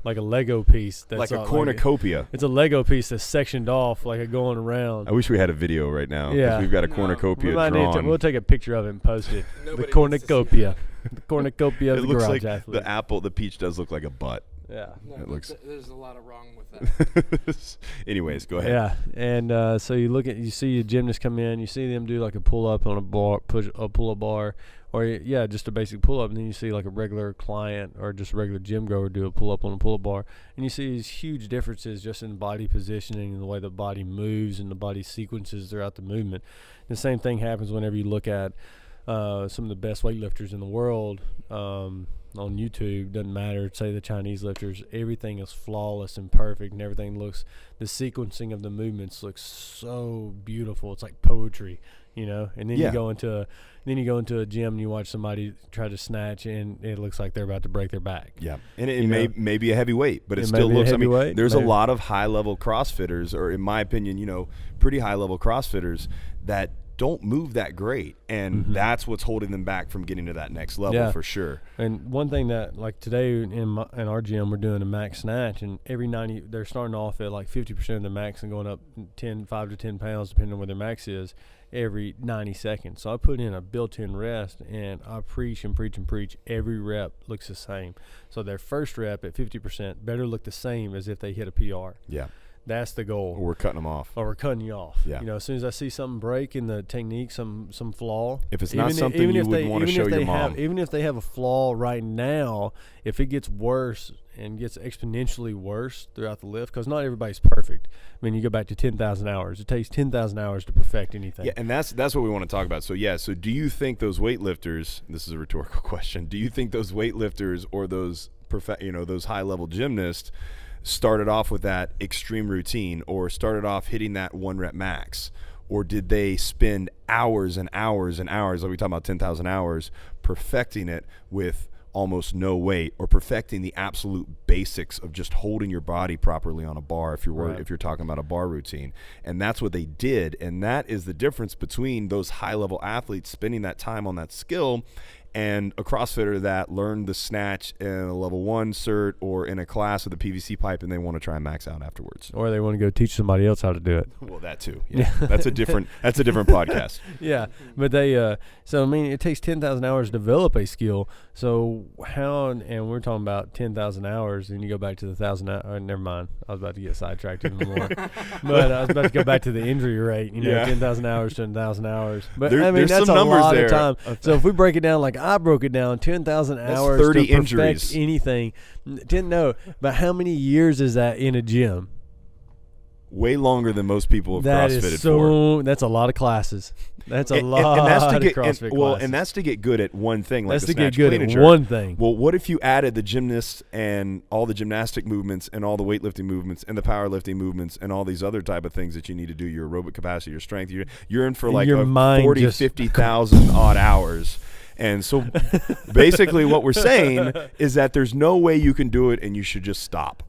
Like a Lego piece. That's
like a cornucopia.
It's a Lego piece that's sectioned off, like a going around.
I wish we had a video right now.
Yeah.
We've got a cornucopia drawn.
We'll take a picture of it and post it. The cornucopia. The cornucopia of the
looks
garage
like
athlete.
the peach does look like a butt.
Yeah.
No, there's a lot of wrong with that.
Anyways, go ahead.
Yeah, and so you see a gymnast come in, you see them do like a pull up on a bar, push a pull up bar, or just a basic pull up, and then you see like a regular client or just a regular gym goer do a pull up on a pull up bar, and you see these huge differences just in body positioning and the way the body moves and the body sequences throughout the movement. The same thing happens whenever you look at some of the best weightlifters in the world. On YouTube, doesn't matter, say the Chinese lifters, everything is flawless and perfect, and everything the sequencing of the movements looks so beautiful. It's like poetry, and then you go into a gym and you watch somebody try to snatch, and it looks like they're about to break their back.
Yeah, and it may be a heavy weight, but it still looks, there's a lot of high-level CrossFitters, or in my opinion, pretty high-level CrossFitters that don't move that great, and that's what's holding them back from getting to that next level, for sure. And
one thing that, like today in our gym, we're doing a max snatch, and every 90, they're starting off at like 50% of the max and going up 5 to 10 pounds, depending on where their max is, every 90 seconds. So I put in a built-in rest, and I preach and preach and preach. Every rep looks the same. So their first rep at 50% better look the same as if they hit a PR.
Yeah.
That's the goal.
Or we're cutting them off.
Or we're cutting you off.
Yeah.
As soon as I see something break in the technique, some flaw.
If it's not something you would want to show your mom.
Even if they have a flaw right now, if it gets worse and gets exponentially worse throughout the lift, because not everybody's perfect. I mean, you go back to 10,000 hours. It takes 10,000 hours to perfect anything.
Yeah, and that's what we want to talk about. So, so do you think those weightlifters, this is a rhetorical question, do you think those weightlifters or those those high-level gymnasts started off with that extreme routine, or started off hitting that 1 rep max, or did they spend hours and hours and hours, like we talk about 10,000 hours, perfecting it with almost no weight, or perfecting the absolute basics of just holding your body properly on a bar if you're talking about a bar routine? And that's what they did, and that is the difference between those high level athletes spending that time on that skill and a CrossFitter that learned the snatch in a level 1 cert or in a class with a PVC pipe, and they want to try and max out afterwards.
Or they want to go teach somebody else how to do it.
Well, that too. Yeah. That's a different podcast.
Yeah, but they so I mean it takes 10,000 hours to develop a skill. So how, and we're talking about 10,000 hours, and you go back to the 1,000 never mind. I was about to get sidetracked even more. But I was about to go back to the injury rate, 10,000 hours to 1,000 hours. But I mean that's
some
a
numbers
lot
there.
of time. So if we break it down like I broke it down, 10,000 hours
30
to perfect
injuries.
anything. Didn't know, but how many years is that in a gym?
Way longer than most people have
That
CrossFitted
is
for.
That's a lot of classes. That's a lot
and that's to
of
get,
CrossFit classes.
and that's to get good at one thing. Like
That's
the
to get
snatch,
good
clean,
at
and jerk.
one thing.
Well, what if you added the gymnasts and all the gymnastic movements and all the weightlifting movements and the powerlifting movements and all these other type of things that you need to do, your aerobic capacity, your strength, you're in for like
Your
a
mind
40,
just
50,000 odd hours. And so basically what we're saying is that there's no way you can do it and you should just stop.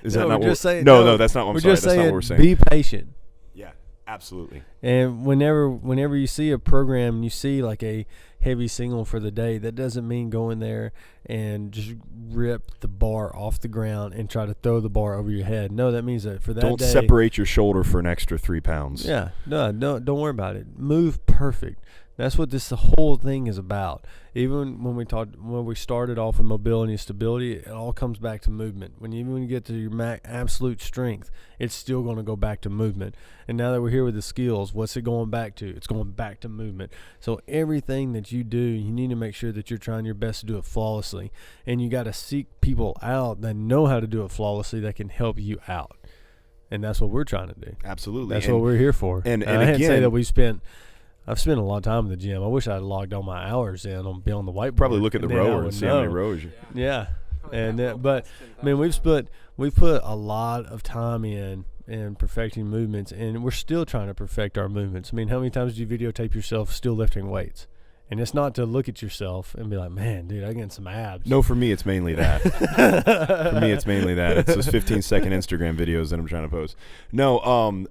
Is that not what we're saying? No, that's not what I'm saying. That's not what we're saying.
Be patient.
Yeah, absolutely.
And whenever you see a program and you see like a heavy single for the day, that doesn't mean go in there and just rip the bar off the ground and try to throw the bar over your head. No, that means that for that
Don't
day,
separate your shoulder for an extra 3 pounds.
Yeah, no, don't worry about it. Move perfect. That's what the whole thing is about. Even when we started off with mobility and stability, it all comes back to movement. When you get to your absolute strength, it's still going to go back to movement. And now that we're here with the skills, what's it going back to? It's going back to movement. So everything that you do, you need to make sure that you're trying your best to do it flawlessly. And you got to seek people out that know how to do it flawlessly that can help you out. And that's what we're trying to do.
Absolutely.
That's what we're here for.
And
I can't say
again,
that I've spent a lot of time in the gym. I wish I had logged all my hours in on be on the whiteboard.
Probably look at the
and then I
rower
would
and see how many
know.
rows.
Yeah, but I mean we've put a lot of time in perfecting movements, and we're still trying to perfect our movements. I mean, how many times do you videotape yourself still lifting weights? And it's not to look at yourself and be like, man, dude, I got some abs.
No, for me, it's mainly that. For me, it's mainly that. It's those 15-second Instagram videos that I'm trying to post. No,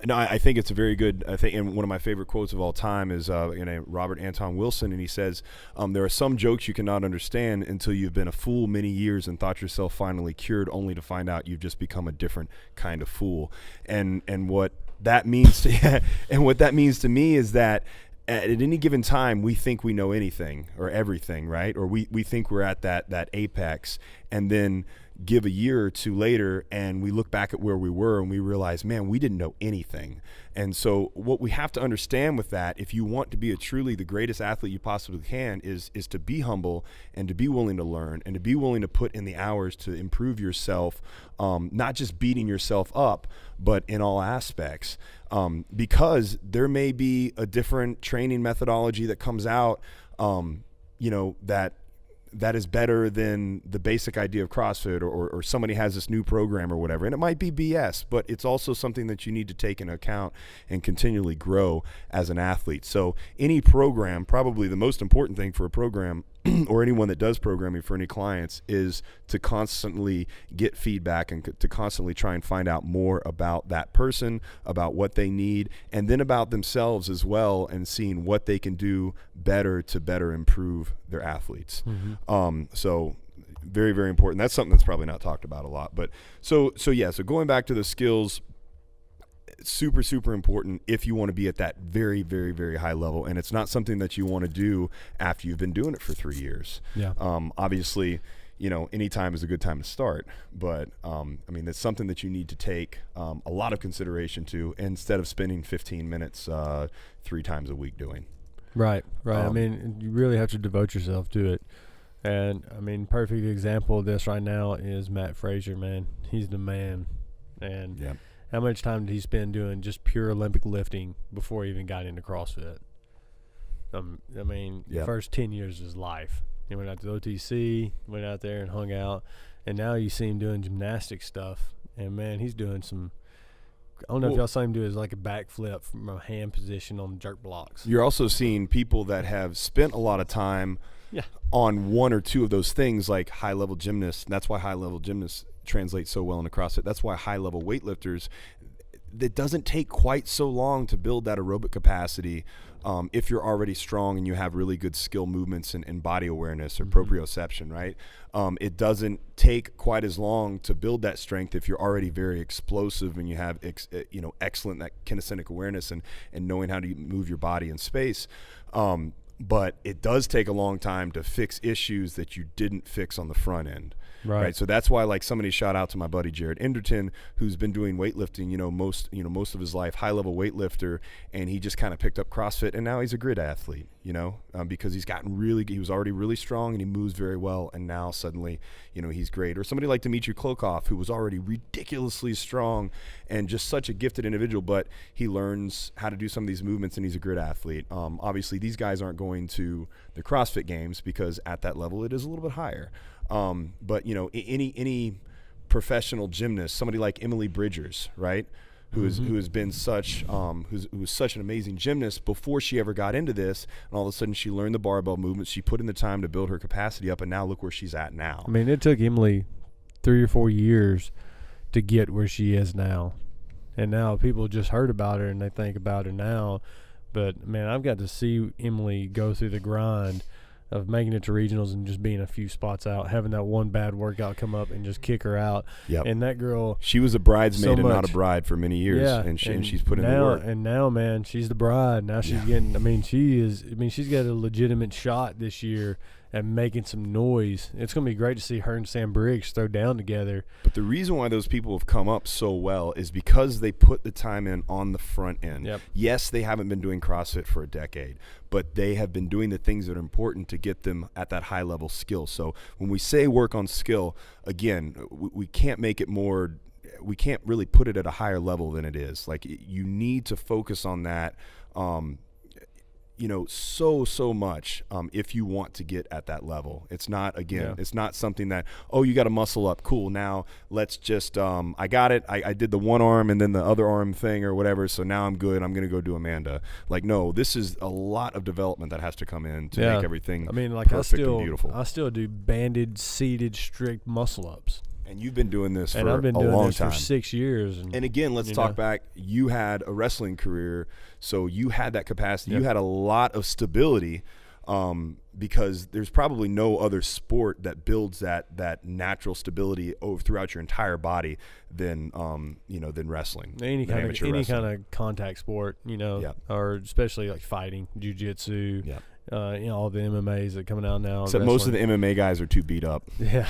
I think it's a very good. I think, and one of my favorite quotes of all time is Robert Anton Wilson, and he says, "There are some jokes you cannot understand until you've been a fool many years and thought yourself finally cured, only to find out you've just become a different kind of fool." And what that means to me is that at any given time, we think we know anything or everything, right? Or we think we're at that apex, and then give a year or two later and we look back at where we were and we realize, man, we didn't know anything. And so what we have to understand with that, if you want to be truly the greatest athlete you possibly can, is to be humble and to be willing to learn and to be willing to put in the hours to improve yourself, not just beating yourself up, but in all aspects. Because there may be a different training methodology that comes out, that is better than the basic idea of CrossFit, or somebody has this new program or whatever. And it might be BS, but it's also something that you need to take into account and continually grow as an athlete. So any program, probably the most important thing for a program or anyone that does programming for any clients, is to constantly get feedback and to constantly try and find out more about that person, about what they need, and then about themselves as well, and seeing what they can do better to better improve their athletes. Mm-hmm. So very, very important. That's something that's probably not talked about a lot. But so going back to the skills, super, super important if you want to be at that very, very, very high level. And it's not something that you want to do after you've been doing it for 3 years. Yeah. Obviously, any time is a good time to start. But, it's something that you need to take a lot of consideration to, instead of spending 15 minutes 3 times a week doing. Right.
You really have to devote yourself to it. And, perfect example of this right now is Matt Frazier, man. He's the man. And yeah. How much time did he spend doing just pure Olympic lifting before he even got into CrossFit? The first 10 years of his life. He went out to OTC, went out there and hung out, and now you see him doing gymnastic stuff. And, man, he's doing some – I don't know if y'all saw him do is like a backflip from a hand position on jerk blocks.
You're also seeing people that have spent a lot of time on one or two of those things, like high-level gymnasts. And that's why high-level gymnasts translate so well into CrossFit. That's why high-level weightlifters, it doesn't take quite so long to build that aerobic capacity if you're already strong and you have really good skill movements and body awareness or proprioception, right? It doesn't take quite as long to build that strength if you're already very explosive and you have excellent that kinesthetic awareness and knowing how to move your body in space. But it does take a long time to fix issues that you didn't fix on the front end. Right. So that's why, like, somebody shout out to my buddy Jared Enderton, who's been doing weightlifting, most of his life, high level weightlifter, and he just kind of picked up CrossFit, and now he's a grid athlete, because he was already really strong and he moves very well, and now suddenly, he's great. Or somebody like Dmitry Klokov, who was already ridiculously strong and just such a gifted individual, but he learns how to do some of these movements and he's a grid athlete. Obviously, these guys aren't going to the CrossFit Games because at that level it is a little bit higher. But any professional gymnast, somebody like Emily Bridgers, right, who has been such who's such an amazing gymnast before she ever got into this, and all of a sudden she learned the barbell movements, she put in the time to build her capacity up, and now look where she's at now.
I mean, it took Emily 3 or 4 years to get where she is now, and now people just heard about her and they think about her now. But man, I've got to see Emily go through the grind of making it to regionals and just being a few spots out, having that one bad workout come up and just kick her out.
Yep.
And that girl,
she was a bridesmaid and not a bride for many years,
yeah,
and she's put in the work.
And now, man, she's the bride. Now she's getting. She's got a legitimate shot this year at making some noise. It's going to be great to see her and Sam Briggs throw down together.
But the reason why those people have come up so well is because they put the time in on the front end.
Yep.
Yes, they haven't been doing CrossFit for a decade, but they have been doing the things that are important to get them at that high level skill. So when we say work on skill, again, we can't make it more, we can't really put it at a higher level than it is. Like, you need to focus on that so much if you want to get at that level. It's not, it's not something that, you got to muscle up. Cool. Now let's just, I got it. I did the one arm and then the other arm thing or whatever. So now I'm good. I'm going to go do Amanda. Like, no, this is a lot of development that has to come in to make everything perfect and beautiful.
I still do banded, seated, strict muscle ups.
And you've been doing this for
I've been
a
doing
long
this
time.
for 6 years.
And again, let's talk back. You had a wrestling career, so you had that capacity.
Yep.
You had a lot of stability because there's probably no other sport that builds that natural stability throughout your entire body than wrestling.
Any kind of contact sport, or especially like fighting, jiu-jitsu.
Yeah.
All the MMAs that are coming out now.
Except most of the MMA guys are too beat up.
Yeah.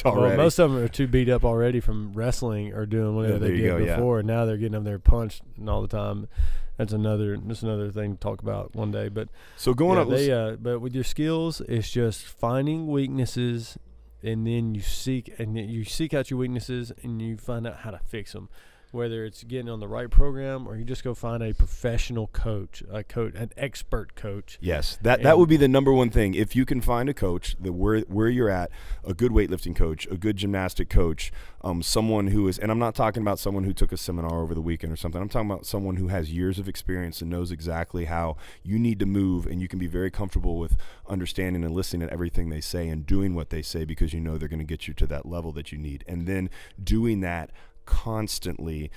Well, most of them are too beat up already from wrestling or doing whatever they did before. And now they're getting up there punched and all the time. That's another thing to talk about one day. But
so
but with your skills, it's just finding weaknesses, and then you seek out your weaknesses and you find out how to fix them. Whether it's getting on the right program or you just go find a professional coach, an expert coach.
Yes, that would be the number one thing. If you can find a coach where you're at, a good weightlifting coach, a good gymnastic coach, someone who is, and I'm not talking about someone who took a seminar over the weekend or something. I'm talking about someone who has years of experience and knows exactly how you need to move, and you can be very comfortable with understanding and listening to everything they say and doing what they say because you know they're going to get you to that level that you need. And then doing that constantly,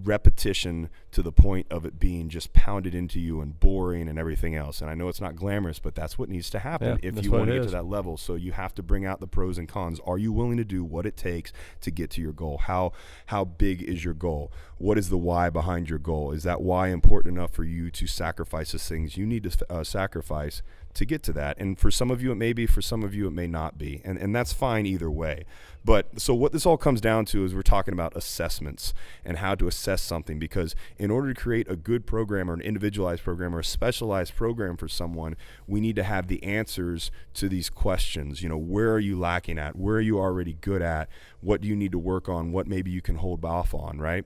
repetition to the point of it being just pounded into you and boring and everything else. And I know it's not glamorous, but that's what needs to happen if you want to get to that level. So you have to bring out the pros and cons. Are you willing to do what it takes to get to your goal? How big is your goal? What is the why behind your goal? Is that why important enough for you to sacrifice the things you need to sacrifice to get to that? And for some of you it may be, for some of you it may not be, and that's fine either way. But so what this all comes down to is we're talking about assessments and how to assess something, because in order to create a good program or an individualized program or a specialized program for someone, we need to have the answers to these questions. Where are you lacking at? Where are you already good at? What do you need to work on? What maybe you can hold off on, right?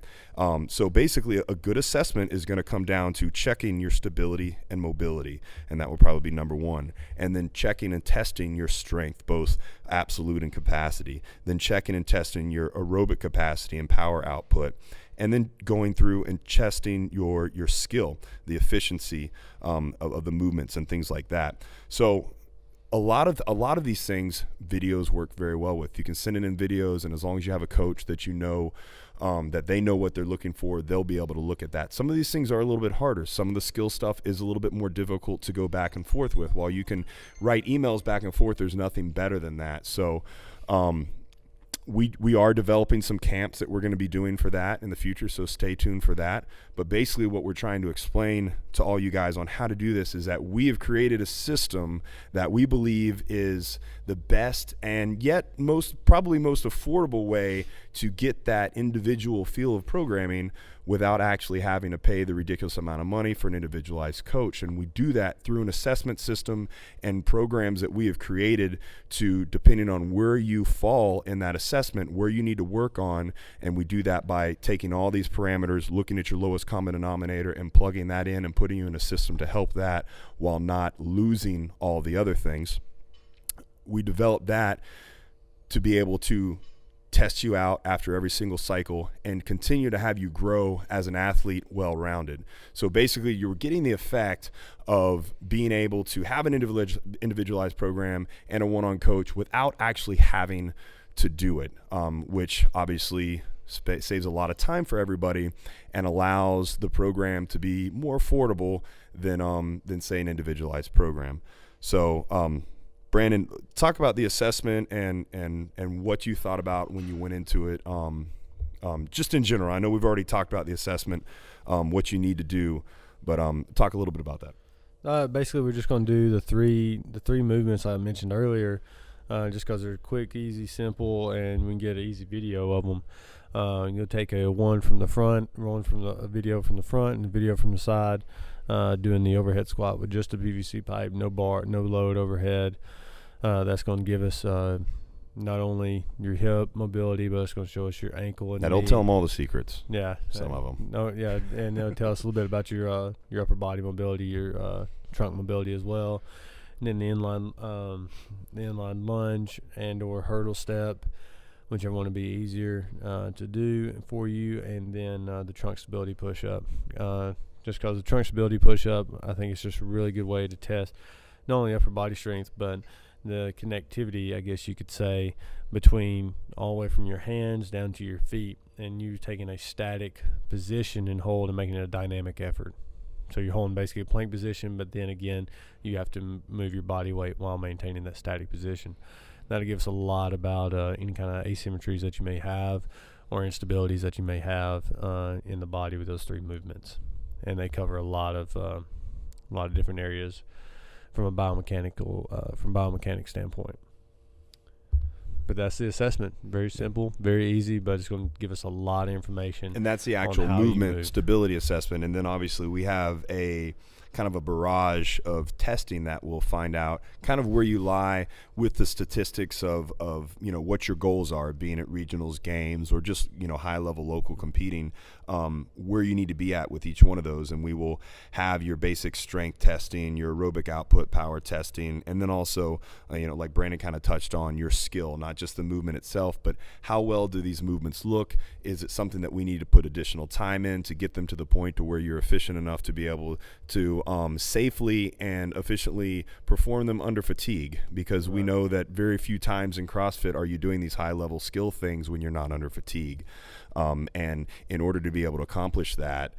So basically a good assessment is going to come down to checking your stability and mobility, and that will probably be number one. And then checking and testing your strength, both absolute and capacity. Then checking and testing your aerobic capacity and power output. And then going through and testing your skill, the efficiency of the movements and things like that. So a lot of these things, videos work very well with. You can send in videos, and as long as you have a coach that you know that they know what they're looking for, they'll be able to look at that. Some of these things are a little bit harder. Some of the skill stuff is a little bit more difficult to go back and forth with. While you can write emails back and forth, there's nothing better than that. So we are developing some camps that we're going to be doing for that in the future, so stay tuned for that. But basically what we're trying to explain to all you guys on how to do this is that we have created a system that we believe is the best and yet probably most affordable way to get that individual feel of programming without actually having to pay the ridiculous amount of money for an individualized coach. And we do that through an assessment system and programs that we have created to, depending on where you fall in that assessment, where you need to work on. And we do that by taking all these parameters, looking at your lowest common denominator and plugging that in and putting you in a system to help that while not losing all the other things. We developed that to be able to test you out after every single cycle and continue to have you grow as an athlete well-rounded. So basically you're getting the effect of being able to have an individualized program and a one-on coach without actually having to do it, which obviously saves a lot of time for everybody and allows the program to be more affordable than say an individualized program. So Brandon, talk about the assessment and what you thought about when you went into it, just in general. I know we've already talked about the assessment, what you need to do, but talk a little bit about that.
Basically, we're just going to do the three movements I mentioned earlier, just because they're quick, easy, simple, and we can get an easy video of them. You'll take a one from the front, a video from the front, and a video from the side, doing the overhead squat with just a PVC pipe, no bar, no load overhead. That's going to give us not only your hip mobility, but it's going to show us your ankle and
That'll
knee.
tell them all the secrets.
Yeah,
some of them.
No, yeah, and it'll tell us a little bit about your upper body mobility, your trunk mobility as well, and then the inline lunge and or hurdle step, whichever one would be easier to do for you, and then the trunk stability push-up. Just because the trunk stability push-up, I think it's just a really good way to test not only upper body strength, but the connectivity, I guess you could say, between all the way from your hands down to your feet, and you taking a static position and hold and making it a dynamic effort. So you're holding basically a plank position, but then again, you have to move your body weight while maintaining that static position. That'll give us a lot about any kind of asymmetries that you may have or instabilities that you may have in the body with those three movements. And they cover a lot of different areas from a biomechanic standpoint. But that's the assessment. Very simple, very easy, but it's going to give us a lot of information.
And that's the actual movement stability assessment. And then obviously we have a kind of a barrage of testing that will find out kind of where you lie with the statistics of what your goals are, being at regionals, games, or just high level local competing, where you need to be at with each one of those. And we will have your basic strength testing, your aerobic output power testing, and then also like Brandon kind of touched on, your skill, not just the movement itself, but how well do these movements look? Is it something that we need to put additional time in to get them to the point to where you're efficient enough to be able to safely and efficiently perform them under fatigue? Because we know that very few times in CrossFit are you doing these high-level skill things when you're not under fatigue. And in order to be able to accomplish that,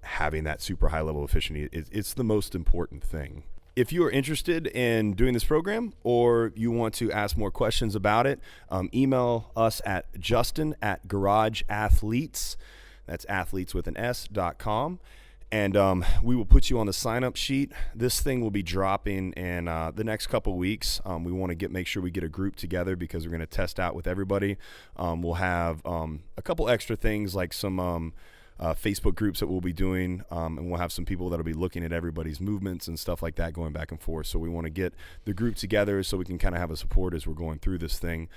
having that super high-level efficiency, it's the most important thing. If you are interested in doing this program or you want to ask more questions about it, email us at justin@garageathletes, that's athletes with an S.com. And we will put you on the sign-up sheet. This thing will be dropping in the next couple weeks. We want to make sure we get a group together because we're going to test out with everybody. We'll have a couple extra things like some Facebook groups that we'll be doing, and we'll have some people that will be looking at everybody's movements and stuff like that going back and forth. So we want to get the group together so we can kind of have a support as we're going through this thing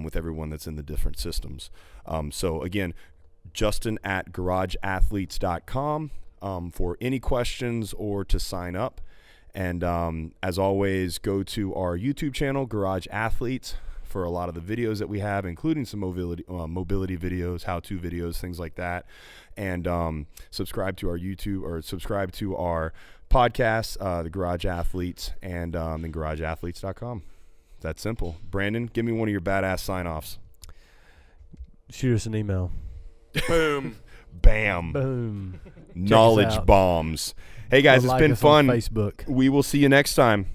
with everyone that's in the different systems. So again, justin@garageathletes.com. For any questions or to sign up. And as always, go to our YouTube channel, Garage Athletes. for a lot of the videos that we have, including some mobility videos, how-to videos, things like that. And subscribe to our YouTube, or subscribe to our podcasts, The Garage Athletes, and then garageathletes.com. That's simple. Brandon, give me one of your badass sign-offs.
Shoot us an email.
Boom.
Bam.
Boom.
Knowledge
out.
bombs. Hey, guys,
Or
it's
like
been
us on
fun.
Facebook.
We will see you next time.